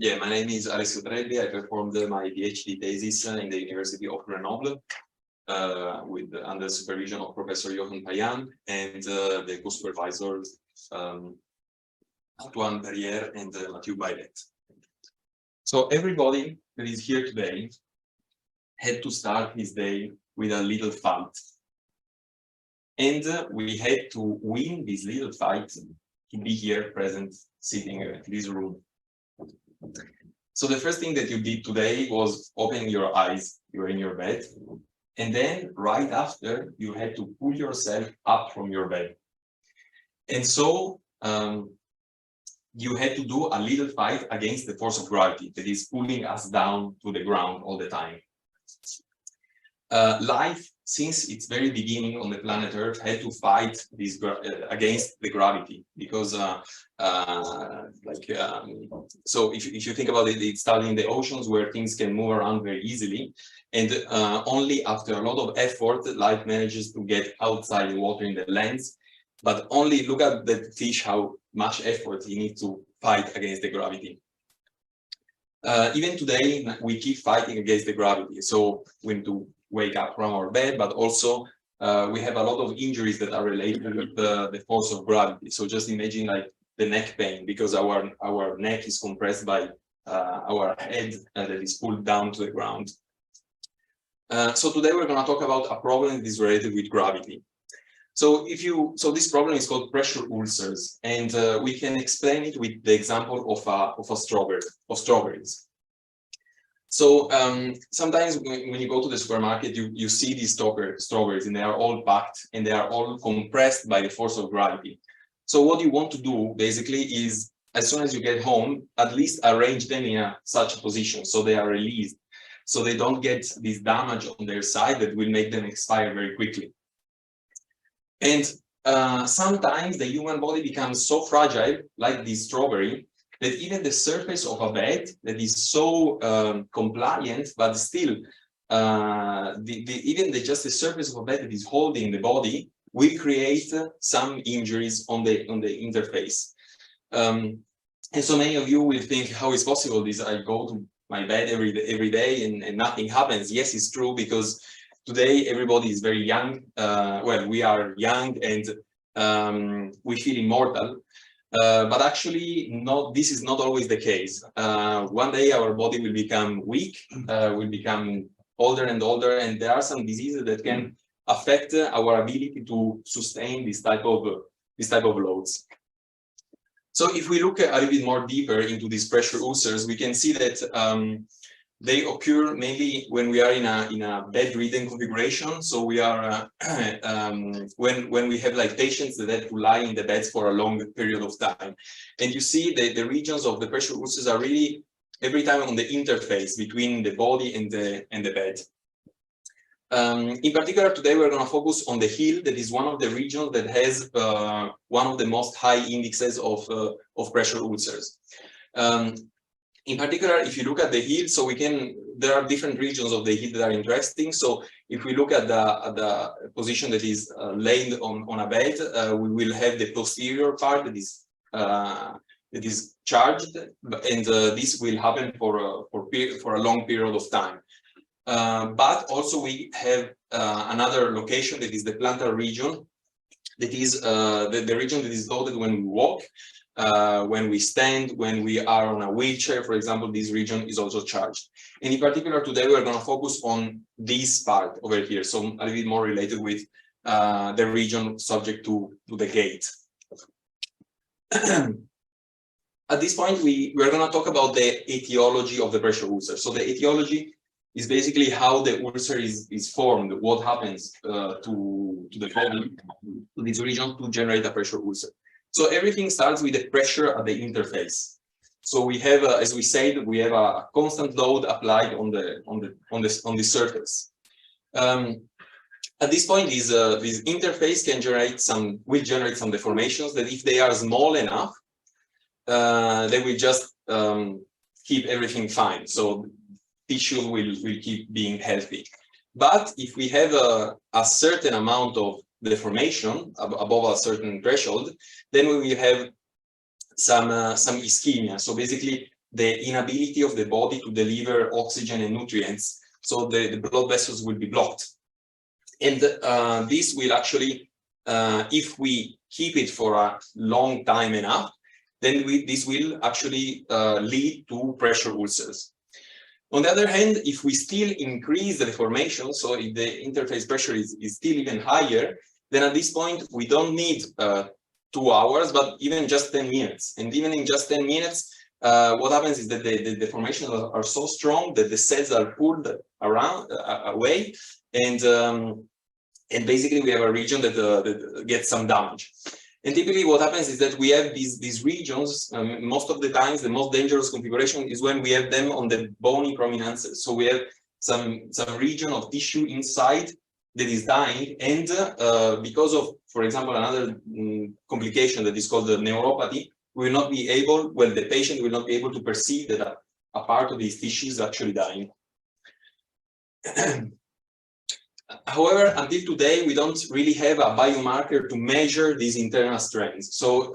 Yeah, my name is Alessio Trebbi. I performed my PhD thesis in the University of Grenoble under supervision of Professor Johan Payan and the co-supervisors Antoine Perrier and Mathieu Bailet. So everybody that is here today had to start his day with a little fight. And we had to win this little fight to be here present, sitting in this room. So the first thing that you did today was open your eyes. You were in your bed. And then right after, you had to pull yourself up from your bed. And so you had to do a little fight against the force of gravity that is pulling us down to the ground all the time. Life, since its very beginning on the planet Earth, had to fight this against the gravity because, so if you think about it, it started in the oceans where things can move around very easily, and only after a lot of effort, life manages to get outside the water in the lands. But only look at the fish, how much effort he needs to fight against the gravity. Even today, we keep fighting against the gravity. So we need to wake up from our bed, but also we have a lot of injuries that are related with the force of gravity. So just imagine like the neck pain, because our neck is compressed by our head that is pulled down to the ground. So today we're going to talk about a problem that is related with gravity. So this problem is called pressure ulcers, and we can explain it with the example of strawberries. So sometimes when you go to the supermarket, you see these strawberries, and they are all packed and they are all compressed by the force of gravity. So what you want to do basically is, as soon as you get home, at least arrange them in such a position so they are released, so they don't get this damage on their side that will make them expire very quickly. And sometimes the human body becomes so fragile, like this strawberry, that even the surface of a bed that is so compliant, but still, just the surface of a bed that is holding the body will create some injuries on the interface. And so many of you will think, how is possible this? I go to my bed every day and nothing happens. Yes, it's true, because today everybody is very young. Well, we are young and we feel immortal. But actually, this is not always the case. One day our body will become weak, will become older and older, and there are some diseases that can affect our ability to sustain this type of loads. So if we look a little bit more deeper into these pressure ulcers, we can see that they occur mainly when we are in a bedridden configuration. So we are when we have like patients that have to lie in the beds for a long period of time, and you see the regions of the pressure ulcers are really every time on the interface between the body and the bed. In particular, today we're going to focus on the heel. That is one of the regions that has one of the most high indexes of pressure ulcers. In particular, if you look at the heel, so there are different regions of the heel that are interesting. So if we look at the position that is laid on a bed, we will have the posterior part that is charged, and this will happen for a long period of time. But also we have another location that is the plantar region, that is the region that is loaded when we walk. When we stand, when we are on a wheelchair, for example, this region is also charged. And in particular, today we're going to focus on this part over here, so a little bit more related with the region subject to the gait. At this point, we're going to talk about the etiology of the pressure ulcer. So the etiology is basically how the ulcer is formed, what happens to the body, to this region, to generate a pressure ulcer. So everything starts with the pressure at the interface. So we have, as we said, we have a constant load applied on the surface. At this point, this interface will generate some deformations that, if they are small enough, they will just keep everything fine. So tissue will keep being healthy. But if we have a certain amount of deformation above a certain threshold, then we will have some ischemia. So basically, the inability of the body to deliver oxygen and nutrients. So the blood vessels will be blocked. And this will actually, if we keep it for a long time enough, then this will actually lead to pressure ulcers. On the other hand, if we still increase the deformation, so if the interface pressure is still even higher, then at this point, we don't need 2 hours, but even just 10 minutes. And even in just 10 minutes, what happens is that the deformations are so strong that the cells are pulled around, away, and basically we have a region that gets some damage. And typically what happens is that we have these regions, most of the times the most dangerous configuration is when we have them on the bony prominences. So we have some region of tissue inside that is dying, and because of, for example, another complication that is called the neuropathy, we will not be able, well, the patient will not be able to perceive that a part of these tissue is actually dying. However, until today, we don't really have a biomarker to measure these internal strains. So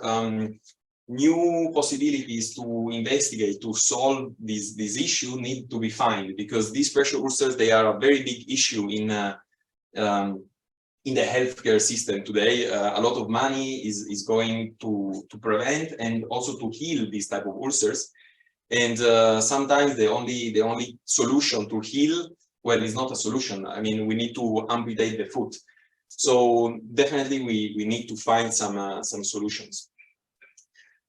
new possibilities to investigate, to solve this issue need to be found, because these pressure ulcers, they are a very big issue in the healthcare system today. A lot of money is going to prevent and also to heal these type of ulcers. And sometimes the only solution to heal, well, it's not a solution. I mean, we need to amputate the foot. So definitely we need to find some solutions.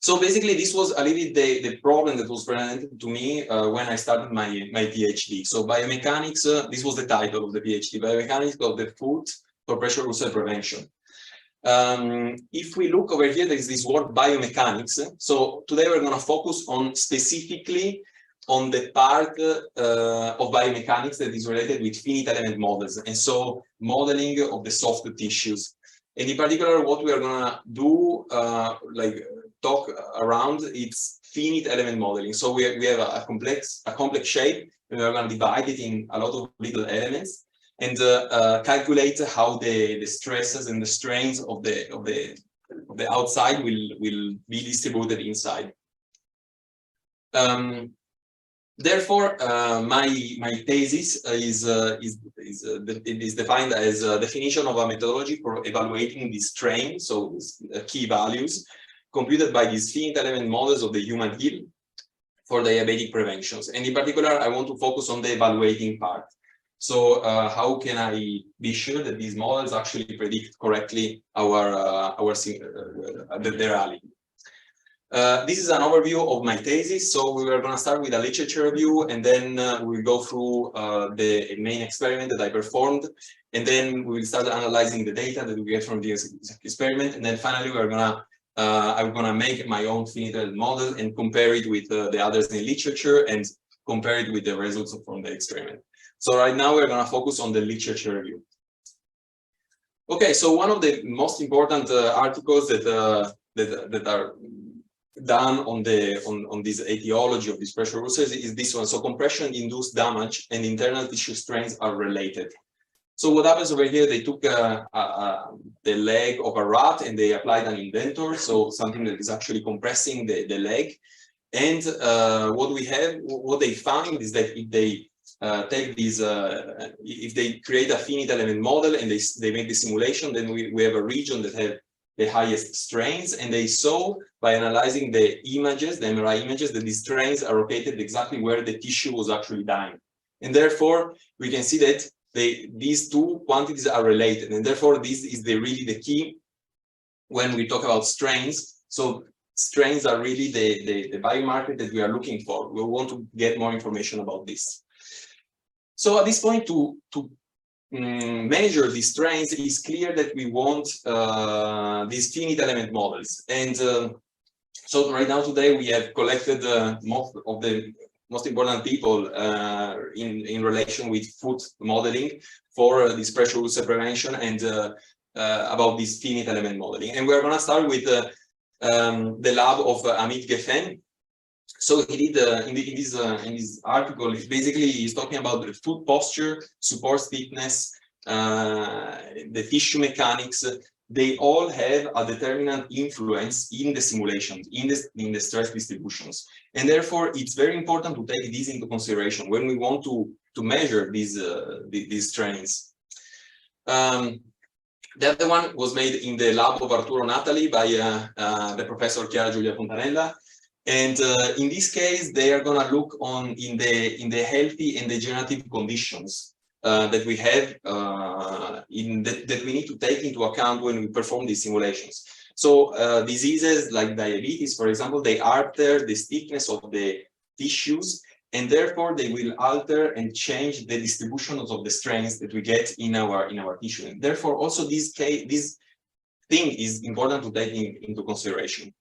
So basically, this was a little bit the problem that was presented to me when I started my PhD. So biomechanics, this was the title of the PhD, biomechanics of the foot for pressure ulcer prevention. If we look over here, there is this word biomechanics. So today we're going to focus on specifically on the part of biomechanics that is related with finite element models, and so modeling of the soft tissues. And in particular, what we are going to do, talk around, it's finite element modeling. So we have a complex shape, and we're going to divide it in a lot of little elements, and calculate how the stresses and the strains of the outside will be distributed inside. Therefore, my thesis is defined as a definition of a methodology for evaluating the strain, so key values, computed by these finite element models of the human heel for diabetic preventions. And in particular, I want to focus on the evaluating part. So how can I be sure that these models actually predict correctly the reality? This is an overview of my thesis. So we are going to start with a literature review, and then we'll go through the main experiment that I performed, and then we will start analyzing the data that we get from this experiment, and then finally we're gonna I'm gonna make my own finite model and compare it with the others in literature and compare it with the results from the experiment. So right now we're gonna focus on the literature review. Okay, so one of the most important articles that are done on this etiology of this pressure ulcers is this one. So compression-induced damage and internal tissue strains are related. So what happens over here, they took the leg of a rat and they applied an indentor, so something that is actually compressing the leg. And what they find is that if they take these, if they create a finite element model and they make the simulation, then we have a region that have the highest strains, and they saw by analyzing the images, the MRI images, that these strains are located exactly where the tissue was actually dying. And therefore, we can see that these two quantities are related, and therefore this is really the key when we talk about strains. So strains are really the biomarker that we are looking for. We want to get more information about this. So at this point, to measure these strains, it is clear that we want these finite element models. And so right now today we have collected most of the most important people in relation with foot modeling for this pressure ulcer prevention and about this finite element modeling. And we're going to start with the lab of Amit Geffen. So he did in this article, basically he's talking about the foot posture, support stiffness, the tissue mechanics, they all have a determinant influence in the simulations, in the stress distributions. And therefore, it's very important to take this into consideration when we want to measure these strains. The other one was made in the lab of Arturo Natali by the professor Chiara Giulia Fontanella. And in this case, they are going to look on in the healthy and degenerative conditions that we have that we need to take into account when we perform these simulations. So diseases like diabetes, for example, they alter the stiffness of the tissues, and therefore they will alter and change the distributions of the strains that we get in our tissue. And therefore, also this thing is important to take into consideration.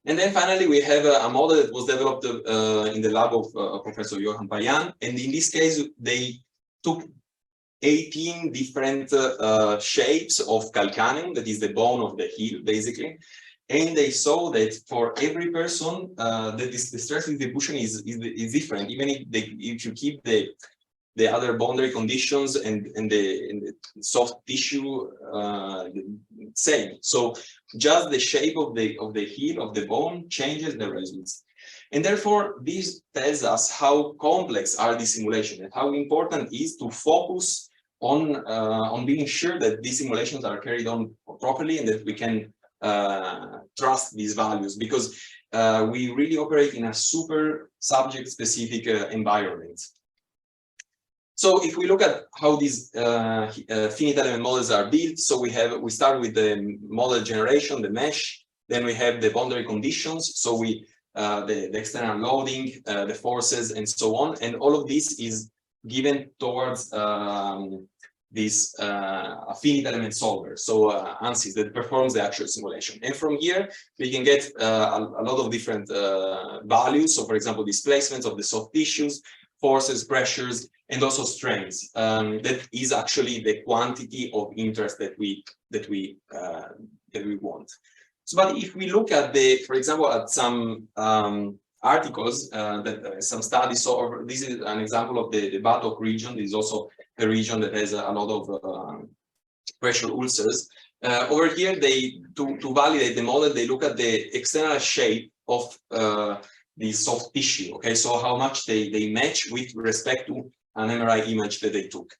And then finally, we have a model that was developed in the lab of Professor Johan Payan. And in this case, they took 18 different shapes of calcaneum, that is the bone of the heel, basically. And they saw that for every person, the stress distribution is different, even if you keep the other boundary conditions and the soft tissue same. So just the shape of the heel of the bone changes the results. And therefore, this tells us how complex are these simulations and how important it is to focus on being sure that these simulations are carried on properly and that we can trust these values, because we really operate in a super subject-specific environment. So if we look at how these finite element models are built, so we start with the model generation, the mesh, then we have the boundary conditions, so the external loading, the forces, and so on, and all of this is given towards this finite element solver, so ANSYS, that performs the actual simulation. And from here, we can get a lot of different values. So for example, displacements of the soft tissues, forces, pressures, and also strains. That is actually the quantity of interest that we want. So, but if we look at for example, at some articles some studies. So this is an example of the buttock region. This is also a region that has a lot of pressure ulcers. Over here, to validate the model, they look at the external shape of the soft tissue. Okay, so how much they match with respect to an MRI image that they took.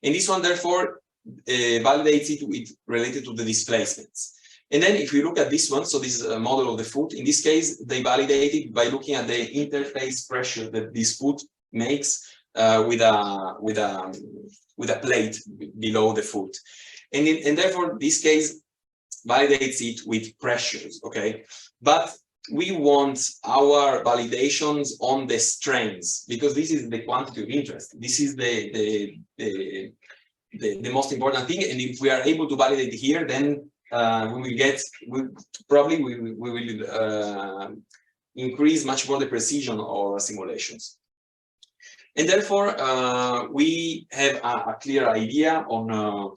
And this one, therefore, validates it with related to the displacements. And then if we look at this one, so this is a model of the foot. In this case, they validate it by looking at the interface pressure that this foot makes with a plate below the foot. And therefore, this case validates it with pressures, okay? But we want our validations on the strains, because this is the quantity of interest. This is the most important thing. And if we are able to validate here, then we will increase much more the precision of our simulations. And therefore, we have a clear idea on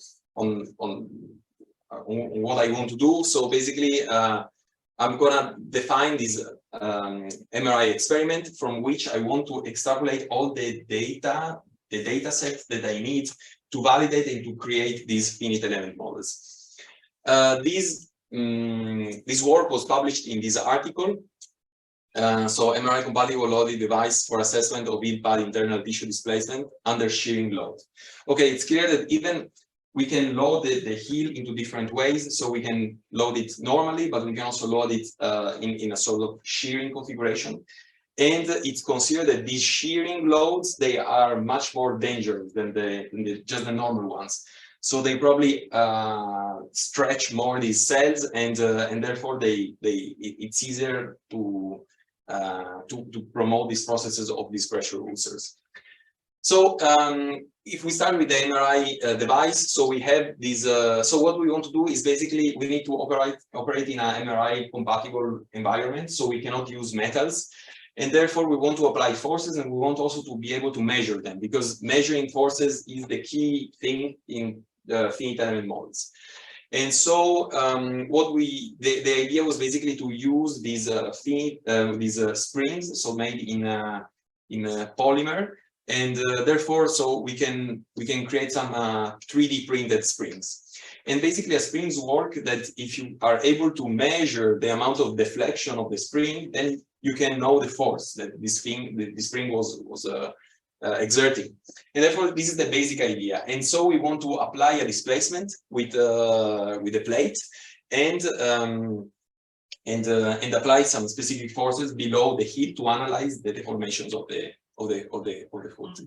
what I want to do. So basically, I'm gonna define this MRI experiment from which I want to extrapolate all the data sets that I need to validate and to create these finite element models. This work was published in this article. So MRI compatible loaded device for assessment of ill-pad internal tissue displacement under shearing load. Okay, it's clear that even we can load the heel into different ways. So we can load it normally, but we can also load it in a sort of shearing configuration. And it's considered that these shearing loads, they are much more dangerous than just the normal ones. So they probably stretch more these cells, and therefore it's easier to promote these processes of these pressure ulcers. So if we start with the MRI device, so we have these. So what we want to do is basically we need to operate in an MRI compatible environment. So we cannot use metals. And therefore, we want to apply forces, and we want also to be able to measure them, because measuring forces is the key thing in the finite element models. And so, the idea was basically to use these springs, so made in a polymer, and therefore, so we can create some 3D printed springs. And basically, a springs work that if you are able to measure the amount of deflection of the spring, then you can know the force that this spring was exerting. And therefore, this is the basic idea. And so we want to apply a displacement with the plate and apply some specific forces below the heel to analyze the deformations of the foot.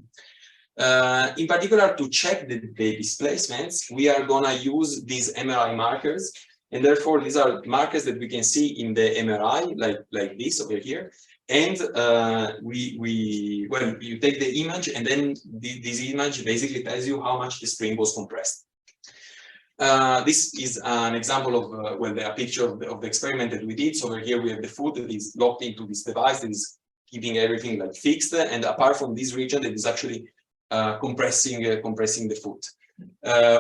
In particular, to check the displacements, we are gonna use these MRI markers, and therefore these are markers that we can see in the MRI, like this over here. And well, you take the image, and then this image basically tells you how much the spring was compressed. This is an example of well, a picture of the experiment that we did. So over here we have the foot that is locked into this device that is keeping everything like fixed, and apart from this region that is actually compressing the foot.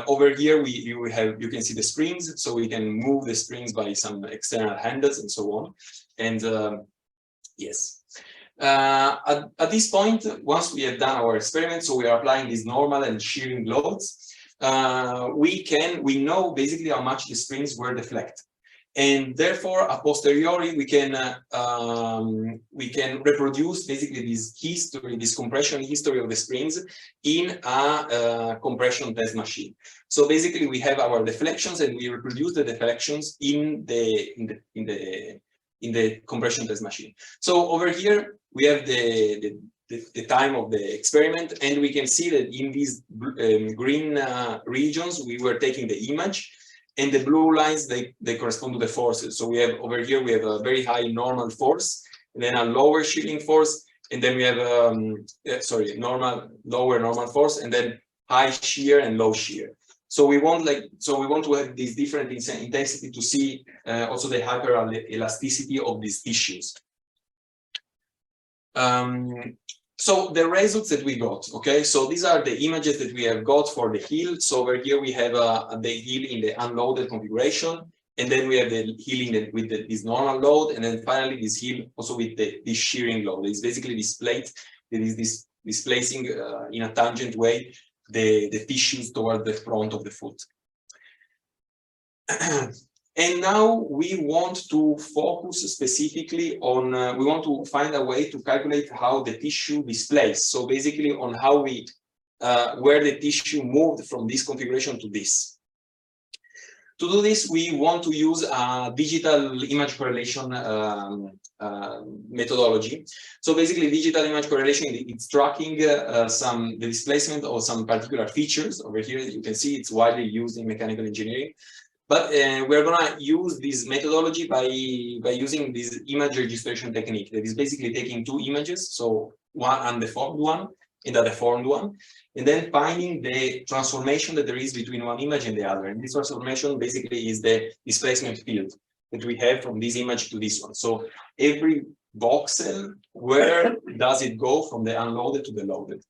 Over here you can see the springs, so we can move the springs by some external handles and so on. And yes, at this point, once we have done our experiment, so we are applying these normal and shearing loads. We know basically how much the springs were deflected. And therefore, a posteriori, we can reproduce basically this history, this compression history of the springs in a compression test machine. So basically, we have our deflections, and we reproduce the deflections in the compression test machine. So over here, we have the time of the experiment, and we can see that in these green regions, we were taking the image. And the blue lines, they correspond to the forces. So we have over here, we have a very high normal force, and then a lower shearing force, and then we have lower normal force, and then high shear and low shear. So we want to have this different intensity to see also the hyperelasticity of these tissues. So the results that we got, okay, so these are the images that we have got for the heel. So over here we have the heel in the unloaded configuration, and then we have the heel with this normal load, and then finally this heel also with this shearing load. It's basically this plate that is displacing in a tangent way the tissues toward the front of the foot. And now we want to focus specifically on, we want to find a way to calculate how the tissue displays. So basically on how where the tissue moved from this configuration to this. To do this, we want to use a digital image correlation methodology. So basically digital image correlation, it's tracking the displacement of some particular features. Over here, you can see it's widely used in mechanical engineering. But we're going to use this methodology by using this image registration technique that is basically taking two images, so one undeformed one and a deformed one, and then finding the transformation that there is between one image and the other. And this transformation basically is the displacement field that we have from this image to this one. So every voxel, where does it go from the unloaded to the loaded?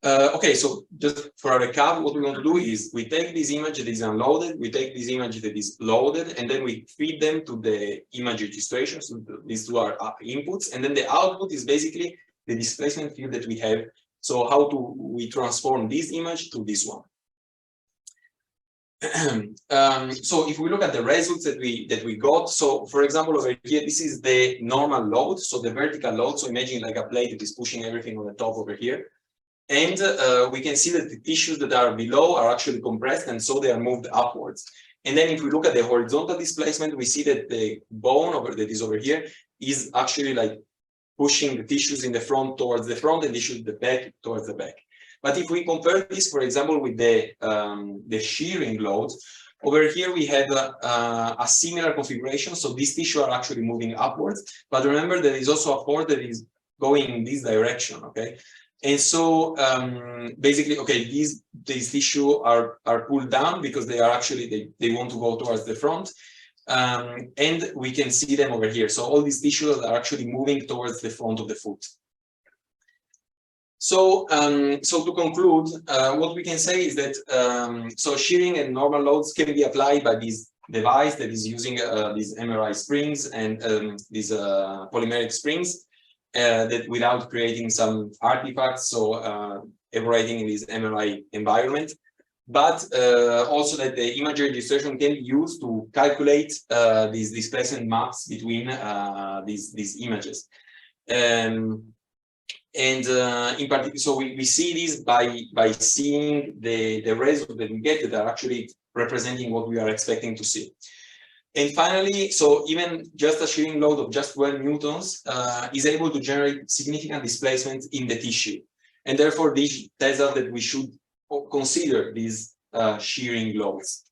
Okay, so just for a recap, what we want to do is we take this image that is unloaded, we take this image that is loaded, and then we feed them to the image registration. So these two are inputs, and then the output is basically the displacement field that we have. So how do we transform this image to this one? So if we look at the results that we got, so for example over here, this is the normal load, so the vertical load. So imagine like a plate that is pushing everything on the top over here. And we can see that the tissues that are below are actually compressed, and so they are moved upwards. And then if we look at the horizontal displacement, we see that the bone that is over here is actually like pushing the tissues in the front towards the front and tissues the back towards the back. But if we compare this, for example, with the shearing load, over here we have a similar configuration. So these tissues are actually moving upwards. But remember, there is also a force that is going in this direction, okay? And so basically, okay, these tissues are pulled down because they are actually, they want to go towards the front. And we can see them over here. So all these tissues are actually moving towards the front of the foot. So, so to conclude, what we can say is that so shearing and normal loads can be applied by this device that is using these MRI springs and these polymeric springs that without creating some artifacts, so evaluating in this MRI environment, but also that the imagery registration can be used to calculate these displacement maps between these images. In particular, so we see this by seeing the results that we get that are actually representing what we are expecting to see. And finally, so even just a shearing load of just 12 newtons is able to generate significant displacement in the tissue. And therefore, this tells us that we should consider these shearing loads.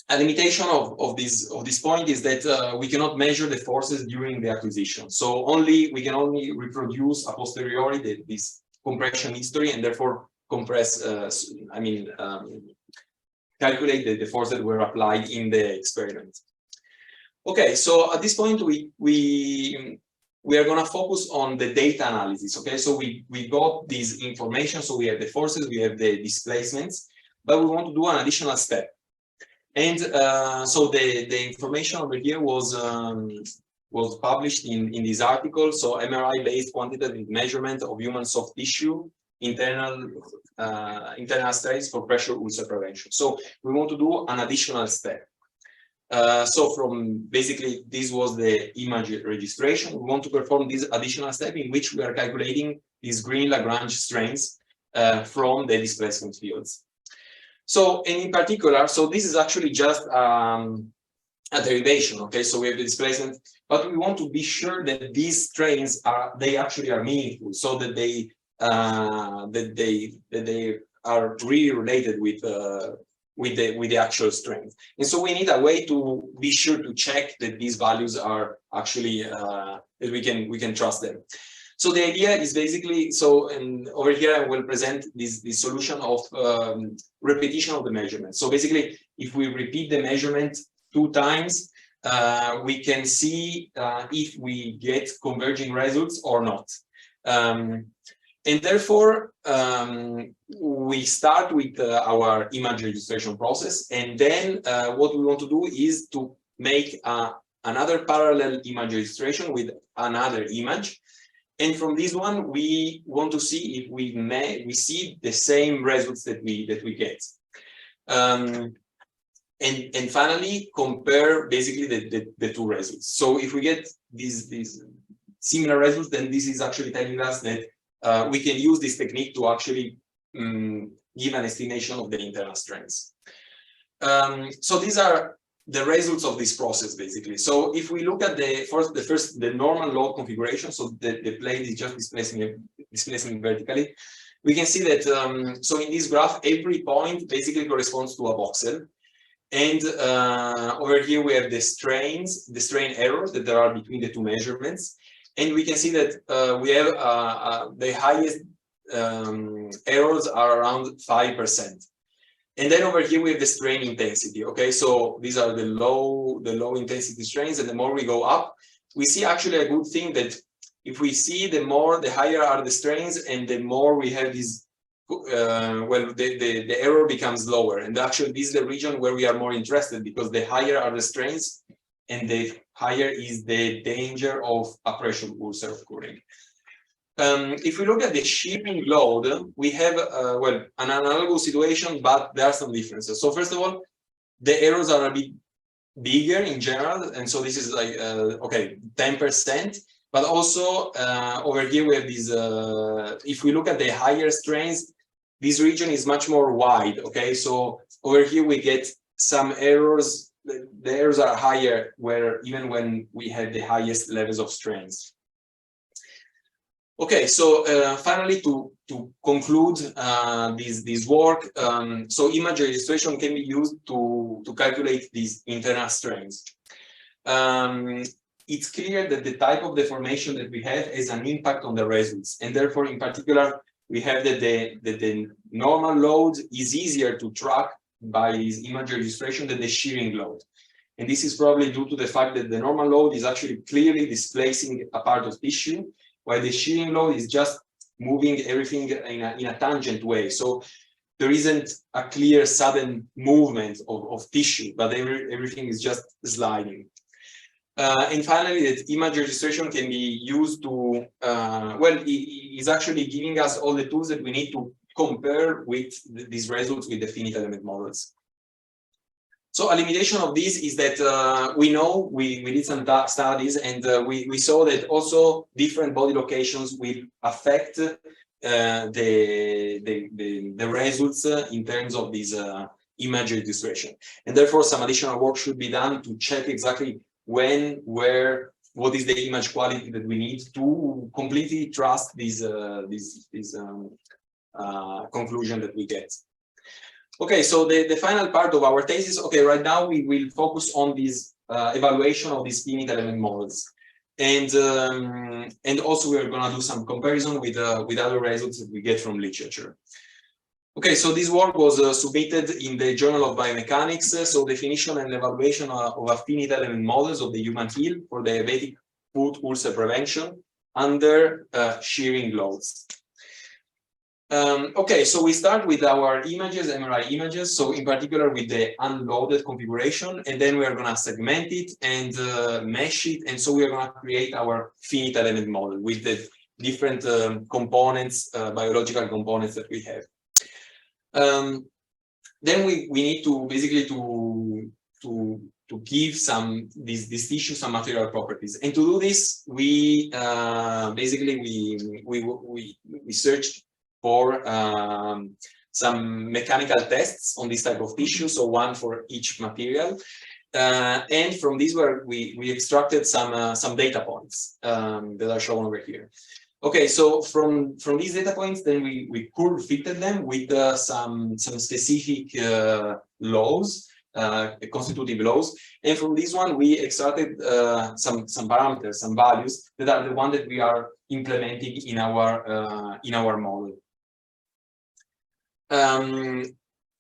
A limitation of this point is that we cannot measure the forces during the acquisition. So we can only reproduce a posteriori this compression history, and therefore compress, calculate the force that were applied in the experiment. Okay, so at this point we are going to focus on the data analysis. Okay, so we got this information, so we have the forces, we have the displacements, but we want to do an additional step. And so the information over here was published in this article. So MRI-based quantitative measurement of human soft tissue internal strains for pressure ulcer prevention. So we want to do an additional step. So from basically this was the image registration. We want to perform this additional step in which we are calculating these green Lagrange strains from the displacement fields. So, and in particular, so this is actually just a derivation, okay? So we have the displacement, but we want to be sure that these strains they actually are meaningful, so that they are really related with the actual strength. And so we need a way to be sure to check that these values are actually that we can trust them. So the idea is basically, so and over here I will present this solution of repetition of the measurement. So basically, if we repeat the measurement 2 times, we can see if we get converging results or not. And therefore, we start with our image registration process, and then what we want to do is to make another parallel image registration with another image. And from this one, we want to see if we see the same results that we get. And finally, compare basically the 2 results. So if we get these similar results, then this is actually telling us that we can use this technique to actually give an estimation of the internal strengths. So these are the results of this process, basically. So if we look at the normal load configuration, so the plate is just displacing vertically, we can see that, so in this graph, every point basically corresponds to a voxel. And over here, we have the strain errors that there are between the 2 measurements. And we can see that we have the highest errors are around 5%. And then over here we have the strain intensity. Okay, so these are the low intensity strains, and the more we go up, we see actually a good thing that if we see the higher are the strains, and the more we have these, the error becomes lower. And actually this is the region where we are more interested, because the higher are the strains, and the higher is the danger of a pressure ulcer occurring. If we look at the shearing load, we have an analogous situation, but there are some differences. So first of all, the errors are a bit bigger in general, and so this is like 10%. But also over here we have these. If we look at the higher strains, this region is much more wide. Okay, so over here we get some errors. The errors are higher even when we have the highest levels of strains. Okay, so finally, to conclude this work, so image registration can be used to calculate these internal strains. It's clear that the type of deformation that we have has an impact on the results, and therefore, in particular, we have that the normal load is easier to track by this image registration than the shearing load. And this is probably due to the fact that the normal load is actually clearly displacing a part of tissue, while the shearing load is just moving everything in a tangent way. So there isn't a clear sudden movement of tissue, but everything is just sliding. And finally, that image registration can be used to, well, is actually giving us all the tools that we need to compare with these results with the finite element models. So a limitation of this is that we know we did some studies, and we saw that also different body locations will affect the results in terms of this image registration. And therefore, some additional work should be done to check exactly when, where, what is the image quality that we need to completely trust this conclusion that we get. Okay, so the final part of our thesis, okay, right now we will focus on this evaluation of these finite element models. And also we are going to do some comparison with other results that we get from literature. Okay, so this work was submitted in the Journal of Biomechanics, so definition and evaluation of a finite element models of the human heel for diabetic foot ulcer prevention under shearing loads. Okay, so we start with our images, MRI images, so in particular with the unloaded configuration, and then we are going to segment it and mesh it, and so we are going to create our finite element model with the different components, biological components that we have. Then we need to basically to give these tissues some material properties, and to do this we basically we searched for some mechanical tests on this type of tissue, so one for each material, and from these we extracted some data points that are shown over here. Okay, so from these data points, then we curve fitted them with some specific laws, constitutive laws, and from this one we extracted some parameters, some values that are the one that we are implementing in our model.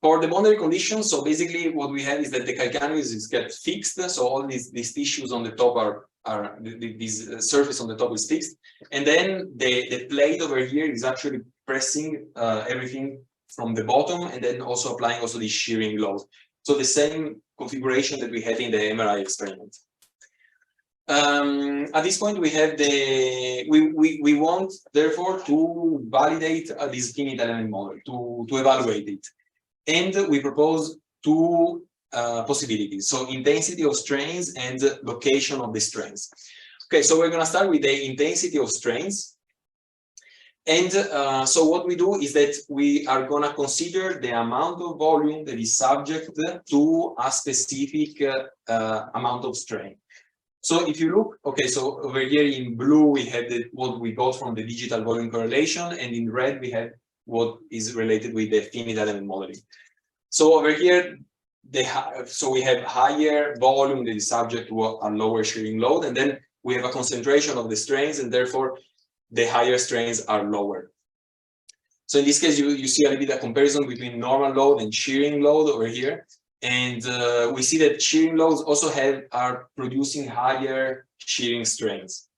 For the boundary conditions, so basically what we have is that the calcaneus is kept fixed, so all these tissues on the top are this surface on the top is fixed, and then the plate over here is actually pressing everything from the bottom, and then also applying also the shearing load. So the same configuration that we had in the MRI experiment. At this point, we have we want therefore to validate this finite element model, to evaluate it, and we propose two possibilities, so intensity of strains and location of the strains. Okay, so we're going to start with the intensity of strains, and so what we do is that we are going to consider the amount of volume that is subject to a specific amount of strain. So if you look, okay, so over here in blue we have what we got from the digital volume correlation, and in red we have what is related with the finite element modeling. So over here, so we have higher volume that is subject to a lower shearing load, and then we have a concentration of the strains, and therefore the higher strains are lower. So in this case, you see a little bit of comparison between normal load and shearing load over here. And we see that shearing loads also are producing higher shearing strains.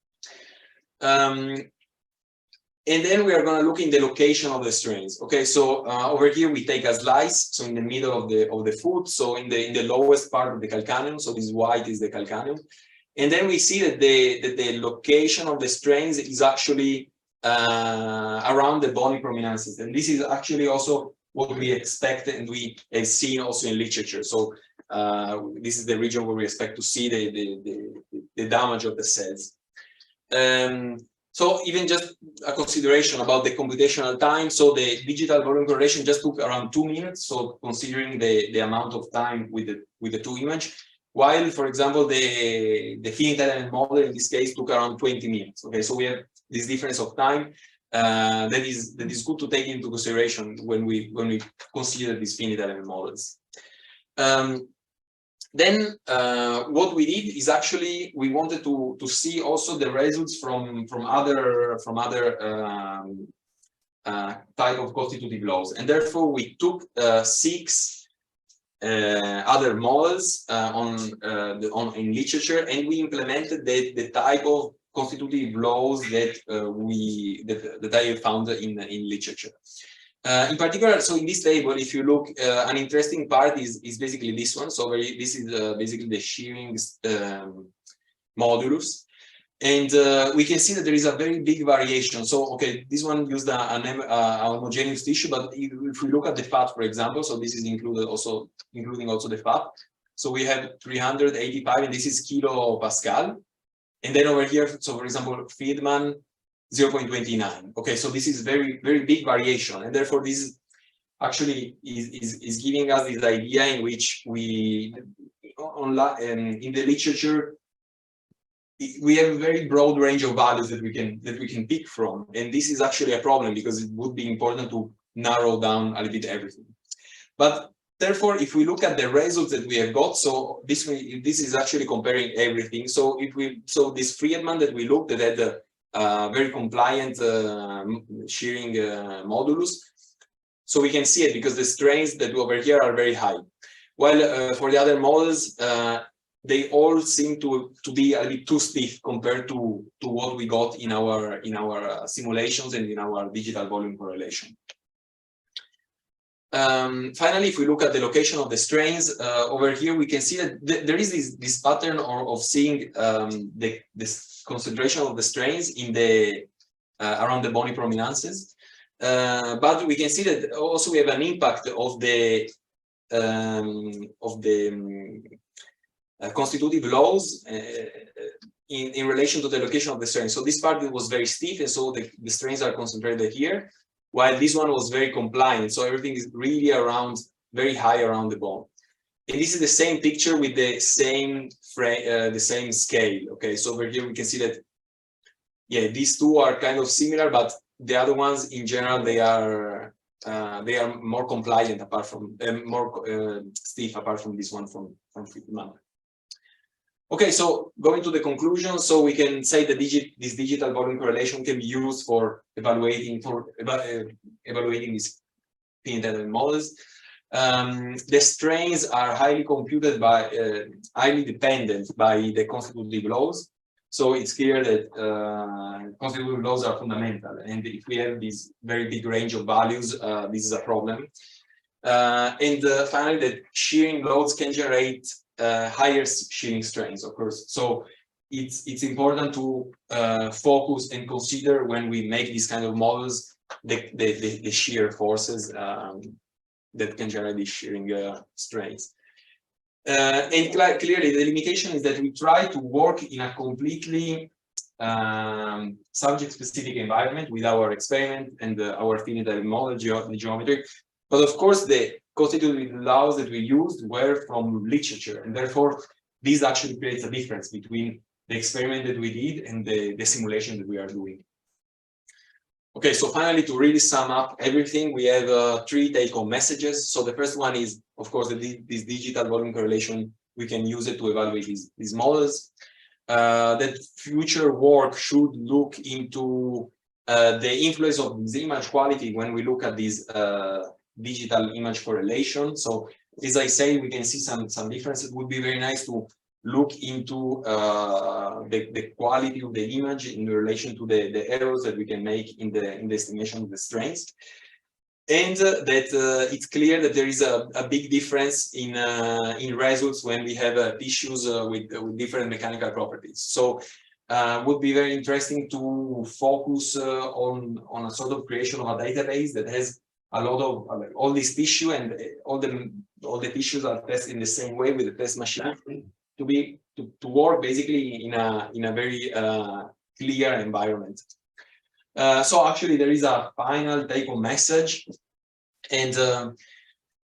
And then we are going to look in the location of the strains. Okay, so over here we take a slice, so in the middle of the foot, so in the lowest part of the calcaneum. So this white is the calcaneum, and then we see that the location of the strains is actually around the bony prominences, and this is actually also what we expect and we have seen also in literature. So this is the region where we expect to see the damage of the cells. So even just a consideration about the computational time. So the digital volume correlation just took around 2 minutes. So considering the amount of time with the two image, while for example the finite element model in this case took around 20 minutes. Okay, so we have this difference of time. That is good to take into consideration when we consider these finite element models. Then what we did is actually we wanted to see also the results from other type of constitutive laws, and therefore we took 6 other models in literature, and we implemented the type of constitutive laws that I have found in literature. In particular, so in this table, if you look, an interesting part is basically this one. So this is basically the shearing modulus. And we can see that there is a very big variation. So, okay, this one used a homogeneous tissue, but if we look at the fat, for example, so this is including also the fat. So we have 385, and this is kilopascal. And then over here, so for example, Friedman, 0.29. Okay, so this is very, very big variation. And therefore, this actually is giving us this idea in which we, in the literature, we have a very broad range of values that we can pick from, and this is actually a problem because it would be important to narrow down a little bit everything. But therefore, if we look at the results that we have got, so this is actually comparing everything. So this Friedman that we looked at had a very compliant shearing modulus. So we can see it because the strains that over here are very high, while for the other models, they all seem to be a bit too stiff compared to what we got in our simulations and in our digital volume correlation. Finally, if we look at the location of the strains, over here we can see that there is this pattern of seeing this concentration of the strains in the around the bony prominences, but we can see that also we have an impact of the constitutive laws in relation to the location of the strain. So this part was very stiff, and so the strains are concentrated here, while this one was very compliant. So everything is really around, very high around the bone. And this is the same picture with the same scale. Okay, so over here we can see that, yeah, these two are kind of similar, but the other ones in general they are more compliant apart from more stiff apart from this one from Friedman. Okay, so going to the conclusion, so we can say that this digital volume correlation can be used for evaluating these finite models. The strains are highly computed by highly dependent by the constitutive laws. So it's clear that constitutive laws are fundamental, and if we have this very big range of values, this is a problem. And finally, that shearing loads can generate higher shearing strains, of course. So it's important to focus and consider when we make these kind of models the shear forces that can generate these shearing strains. And clearly, the limitation is that we try to work in a completely subject-specific environment with our experiment and our finite model geometry. But of course, the constitutive laws that we used were from literature, and therefore this actually creates a difference between the experiment that we did and the simulation that we are doing. Okay, so finally, to really sum up everything, we have 3 take-home messages. So the first one is, of course, this digital volume correlation, we can use it to evaluate these models. That future work should look into the influence of this image quality when we look at this digital image correlation. So as I say, we can see some differences. It would be very nice to look into the quality of the image in relation to the errors that we can make in the estimation of the strains. And that it's clear that there is a big difference in results when we have tissues with different mechanical properties. So would be very interesting to focus on a sort of creation of a database that has a lot of all this tissue, and all the tissues are tested in the same way with the test machine to work basically in a very clear environment. So actually there is a final take-home message, and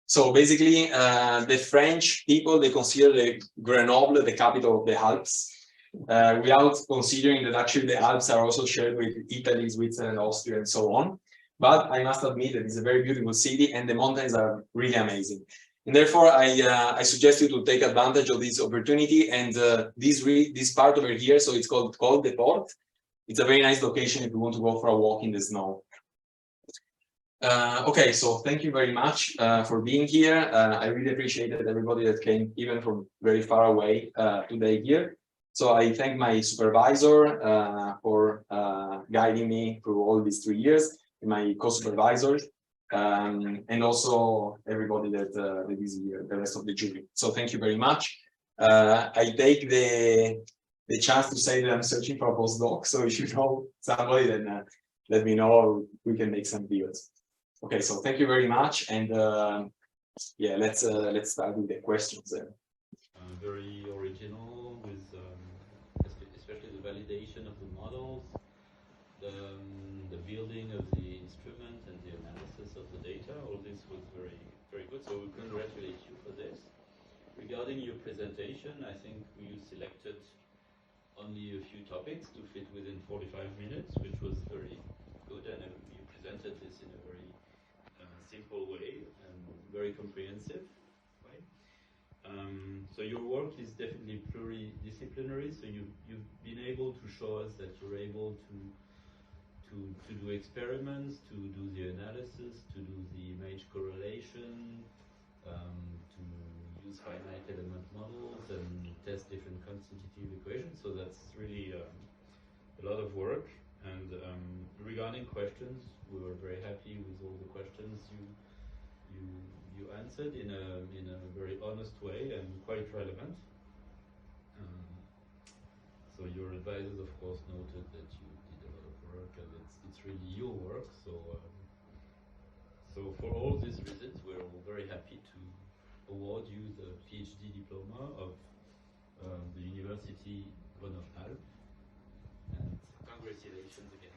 so basically the French people, they consider the Grenoble the capital of the Alps, without considering that actually the Alps are also shared with Italy, Switzerland, Austria, and so on. But I must admit that it's a very beautiful city, and the mountains are really amazing. And therefore, I suggest you to take advantage of this opportunity. And this part over here, so it's called Col de Port. It's a very nice location if you want to go for a walk in the snow. Okay, so thank you very much for being here. I really appreciated everybody that came even from very far away today here. So I thank my supervisor for guiding me through all these 3 years, my co-supervisors, and also everybody that is here, the rest of the jury. So thank you very much. I take the chance to say that I'm searching for a postdoc. So if you know somebody, then let me know. We can make some deals. Okay, so thank you very much, and yeah, let's start with the questions. Very original, with especially the validation of the models, the building of the instrument, and the analysis of the data. All this was very good. So we congratulate you for this. Regarding your presentation, I think you selected only a few topics to fit within 45 minutes, which was very good, and you presented this in a very simple way and very comprehensive way. So your work is definitely pluridisciplinary. So you've been able to show us that you're able to do experiments, to do the analysis, to do the image correlation, to use finite element models and test different constitutive equations. So that's really a lot of work. And regarding questions, we were very happy with all the questions you answered in a very honest way and quite relevant. So your advisors, of course, noted that you did a lot of work, and it's really your work. So so for all these reasons, we're all very happy to award you the PhD diploma of the University Grenoble-Alpes, and congratulations again.